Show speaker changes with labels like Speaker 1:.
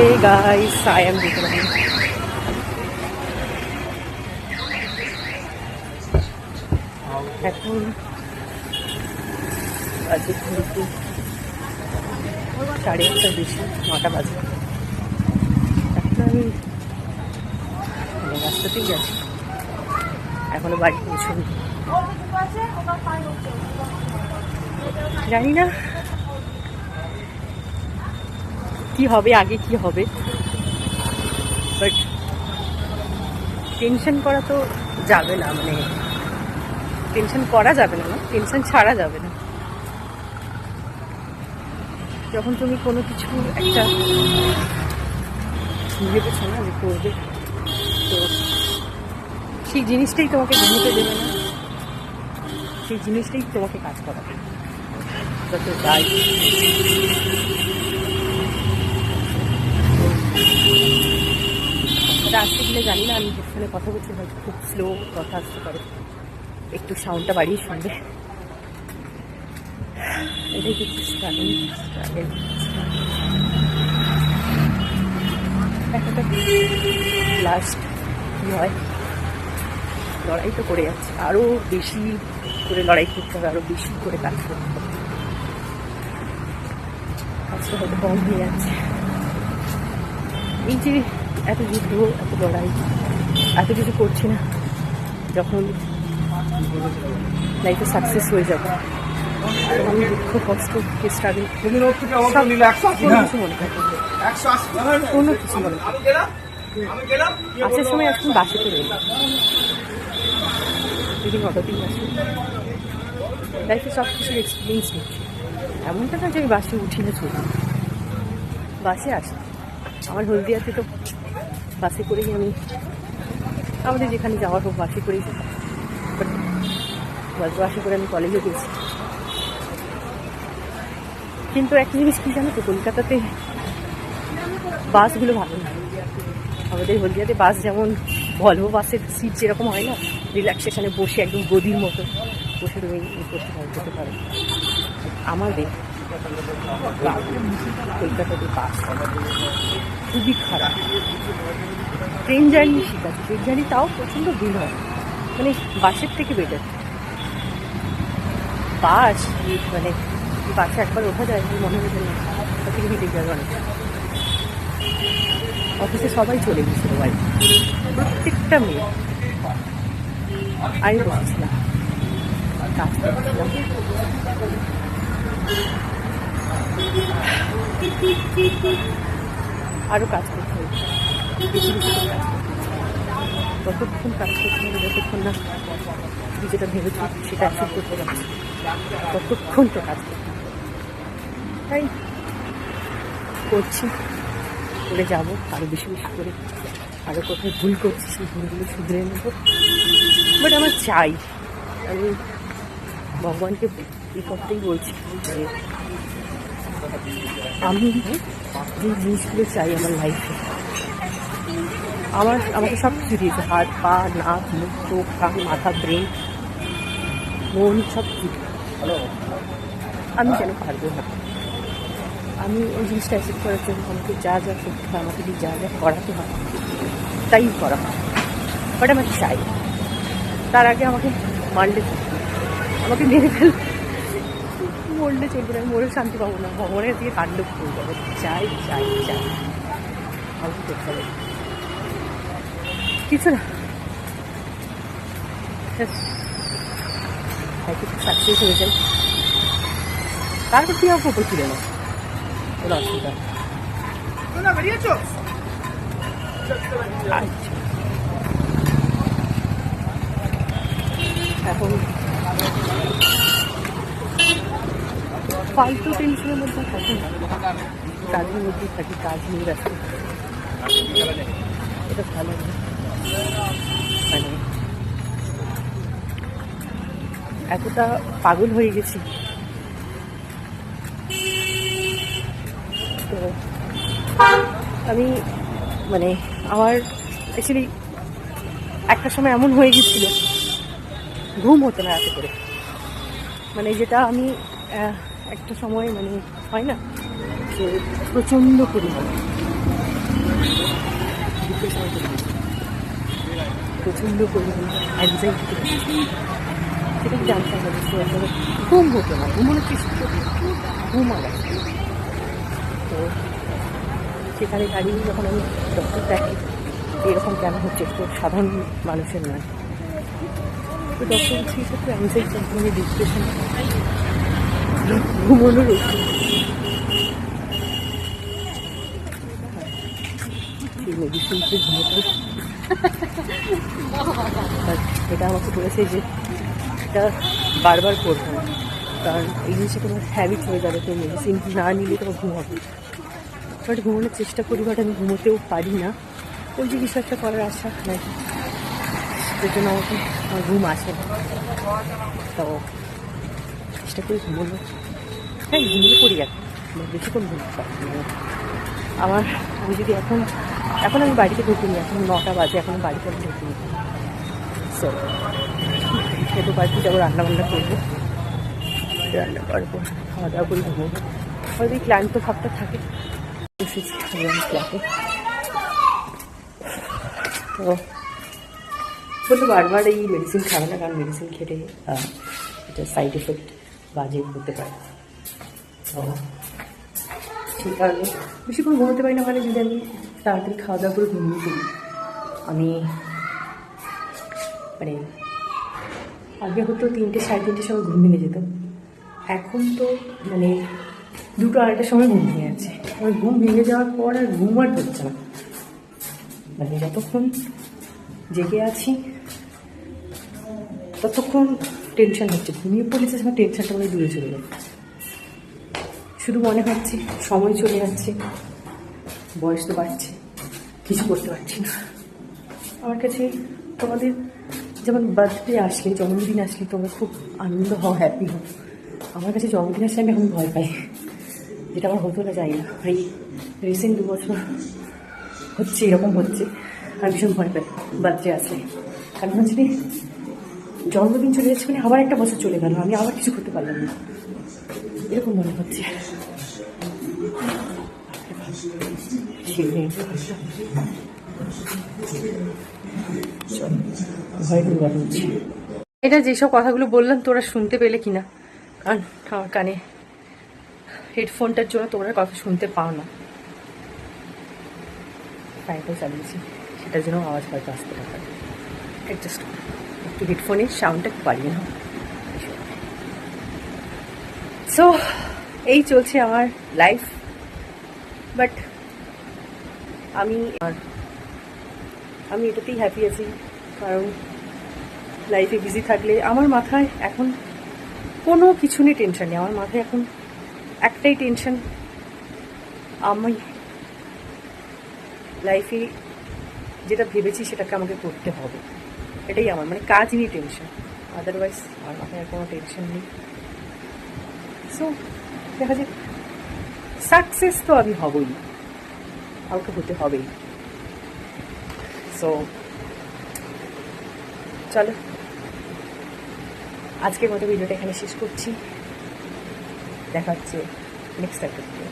Speaker 1: Hey guys, I am Vikram. এখন বাজে ঘুরতে 8:30 বেশি 9টা বাজে। এখন আমি রাস্তাতেই যাচ্ছি, এখনো বাড়ি পৌঁছানি। জানি না কি হবে, আগে কি হবে, বাট টেনশন করা তো যাবে না, মানে টেনশন করা যাবে না, টেনশন ছাড়া যাবে না। যখন তুমি কোনো কিছু একটা ভেবেছো না যে করবে, তো সেই জিনিসটাই তোমাকে ঘুমোতে দেবে না, সেই জিনিসটাই তোমাকে কাজ করাবে। যত যাই আসতে গেলে জানি না, আমি যেখানে কথা বলছি হয়তো খুব স্লো কথা আসতে পারে, একটু সাউন্ডটা বাড়িয়ে শুনবে। এটাই কিন্তু একটা লাস্ট কী হয়, লড়াই তো করে যাচ্ছে, আরও বেশি করে লড়াই করতে হবে, আরও বেশি করে কাজ করতে হবে। কাজটা হয়তো কম হয়ে যাচ্ছে। এই যে এত যুদ্ধ, এত লড়াই, এত কিছু করছি না, যখন লাইফে সাকসেস হয়ে যাবে তখন দুঃখ, কষ্ট, স্ট্রাগল কোনো কিছু মনে থাকে, কোনো কিছু মনে থাকে। আসার সময় এখন বাসে করে এলাম, যেদিন অটোতেই আসি, লাইফে সব কিছুর এক্সপিরিয়েন্স নিচ্ছি। এমনটা না যে আমি বাসে উঠি না, চলি, বাসে আসি। আমার হলদিয়াতে তো বাসে করেই আমি, আমাদের যেখানে যাওয়ার হোক বাসে করেই যেতাম, বাট বাসে করে আমি কলেজে গেছি। কিন্তু একটা জিনিস কি জানো তো, কলকাতাতে বাসগুলো ভালো না। আমাদের হলদিয়াতে বাস যেমন ভলভো বাসের সিট যেরকম হয় না, রিল্যাক্সেশনে বসে একদম গদির মতো বসে তুমি করতে পারো। আমাদের কলকাতাতে বাস খুবই খারাপ। ট্রেন জার্নি ঠিক আছে, ট্রেন জার্নি তাও প্রচণ্ড ভিড় হয়, মানে বাসের থেকে বেটার। বাস মানে বাসে একবার ওঠা যায়, মনে হয় না তার থেকে ভিড়ে যাবে অনেক। অফিসে সবাই চলে গেছিল বাড়ি, প্রত্যেকটা মেয়ে। আমি বসেছিলাম, কাজ করছিলাম, আরও কাজ করতে হবে, বেশি বেশি করে কাজ করতে হবে। ততক্ষণ কাজ করতে হবে যতক্ষণ না তুমি যেটা ভেবেছো সেটা অ্যাচিভ করতে পারছি, ততক্ষণ তো কাজ করতে হবে। তাই করছি, করে যাবো আরও বেশি বেশি করে। আরও কোথায় ভুল করছি সেই ভুলগুলো শুধরে নেবো। বাট আমার চাই, আমি ভগবানকে এই কথাটাই বলছি যে আমি যে জিনিসগুলো চাই আমার লাইফে, আমাকে সব কিছু দিয়েছে, হাত, পা, নাক, মুখ, চোখ, কান, মাথা, ব্রেন, মন, সব কিছু। আমি কেন পারবো না? আমি ওই জিনিসটা অ্যাকসেপ্ট করার জন্য আমাকে যা যা করতে হয়, আমাকে যা যা করাতে হয় তাই করা হয়। বাট আমার চাই, তার আগে আমাকে মারলে চলবে, আমাকে মেরে ফেল, মরলে চলবে না, আমি মরে শান্তি পাবো না, ভগবানের দিকে তাণ্ডব করে যাবো। চাই চাই চাই, আমাকে করতে হবে কিছু না, সাকসেস হয়ে যায়, তারপর তুই আমাকে উপর তুলে না, কোনো অসুবিধা। আচ্ছা, এখন ফালতু টেনশনের মধ্যে থাকি না, কাজের মধ্যে থাকি, কাজ নিয়ে ব্যস্ত, এটা ভালো না। মানে এতটা পাগল হয়ে গেছি তো আমি, মানে আমার অ্যাকচুয়ালি একটা সময় এমন হয়ে গেছিল, ঘুম হতো না এত করে, মানে যেটা আমি একটা সময় মানে হয় না যে প্রচণ্ড পরিমাণে ডিপ্রেশনে চলে গেছে, প্রচণ্ড পরিমাণে অ্যাংজাইটি, সেটা আমি জানতাম না যে আসলে ঘুম হতো না, ঘুমানোর চেষ্টা করতো, ঘুম আর আসতো। তো সেখানে দাঁড়িয়ে যখন আমি ডক্টর দেখি এরকম কেন হচ্ছে, তো সাধারণ মানুষের নয়, তো ডক্টর হচ্ছে একটু অ্যাংজাইটি, মানে ডিপ্রেশন, ঘুমানোর ওষুধ। সেই মেডিসিন খেয়ে ঘুমোতে, এটা আমাকে বলেছে যে এটা বারবার করবো না, কারণ এই জিনিসটা তোমার হ্যাবিট হয়ে যাবে, তো মেডিসিন না নিলে তোমার ঘুম হবে। বাট ঘুমানোর চেষ্টা করি, বাট আমি ঘুমোতেও পারি না। ওই যে কিছু একটা করার আশা নাকি, সেটার জন্য আমাকে আমার ঘুম আসে না। তো চেষ্টা করি ঘুমোনো, হ্যাঁ ঘুমিয়ে পড়ি, এখন বেশিক্ষণ ঘুমতে পারি না। আমি যদি এখন আমি বাড়িতে ঢুকিনি, এখন 9টা বাজে, এখন বাড়িতে আমি ঢুকিনি। সো সেটু বাড়িতে যাবো, রান্নাবান্না করবো, রান্না করবো, খাওয়া দাওয়া করে ঘুমোবো। হয়তো এই ক্লান্ত ভাবটা থাকে, এসেছি আমি ক্লাসে। তো বললো বারবার এই মেডিসিন খাবে না, কারণ মেডিসিন খেলে এটা সাইড এফেক্ট বাজে হতে পারে। তো সেই কারণে বেশিক্ষণ ঘুমোতে পারি না, মানে যদি আমি তাড়াতাড়ি খাওয়া দাওয়া করে ঘুমিয়ে পড়ি, আমি মানে আগে হতো 3টে 3:30 সময় ঘুম ভেঙে যেত, এখন তো মানে 2টো 2:30টার সময় ঘুম ভেঙে যাচ্ছে। আমার ঘুম ভেঙে যাওয়ার পর আর ঘুম আর হচ্ছে না, মানে যতক্ষণ জেগে আছি ততক্ষণ টেনশন হচ্ছে, ঘুমিয়ে পড়েছে আমার টেনশনটা মানে দূরে চলে যাচ্ছে। শুধু মনে হচ্ছে সময় চলে যাচ্ছে, বয়স তো বাড়ছে, কিছু করতে পারছি না। আমার কাছে তোমাদের যেমন বার্থডে আসলে, জন্মদিন আসলে তোমরা খুব আনন্দ হও, হ্যাপি হও। আমার কাছে জন্মদিন আসলে আমি এখন ভয় পাই, যেটা আমার হতো না, যাই না। এই রিসেন্ট 2 বছর হচ্ছে এরকম হচ্ছে, আর ভীষণ ভয় পাই বার্থডে আসলে। কারণ হচ্ছে জন্মদিন চলে যাচ্ছে, মানে আবার একটা বছর চলে গেল, আমি আবার কিছু করতে পারলাম না, এরকম মনে হচ্ছে। এটা যেসব কথাগুলো বললাম তোরা শুনতে পেলে কিনা, কারণ আমার কানে হেডফোনটার জন্য তোমরা কথা শুনতে পাও না। ফ্যানটাও চালিয়েছি, সেটার জন্য আওয়াজ হয়তো আসতে পারে, অ্যাডজাস্ট একটু হেডফোনের সাউন্ডটা একটু বাড়িয়ে নাও। সো এই চলছে আমার লাইফ, বাট আমি এটাতেই হ্যাপি আছি, কারণ লাইফে বিজি থাকলে আমার মাথায় এখন কোনো কিছু নিয়ে টেনশন নেই। আমার মাথায় এখন একটাই টেনশন, আমি লাইফে যেটা ভেবেছি সেটাকে আমাকে করতে হবে, এটাই আমার মানে কাজ নিয়ে টেনশন, আদারওয়াইজ আমার মাথায় কোনো টেনশন নেই। সো দেখা যাক, সাকসেস তো আমি হবই, আমাকে হতে হবেই। সো চলো আজকের মতো ভিডিওটা এখানে শেষ করছি, দেখা হচ্ছে নেক্সট একটা ভিডিও।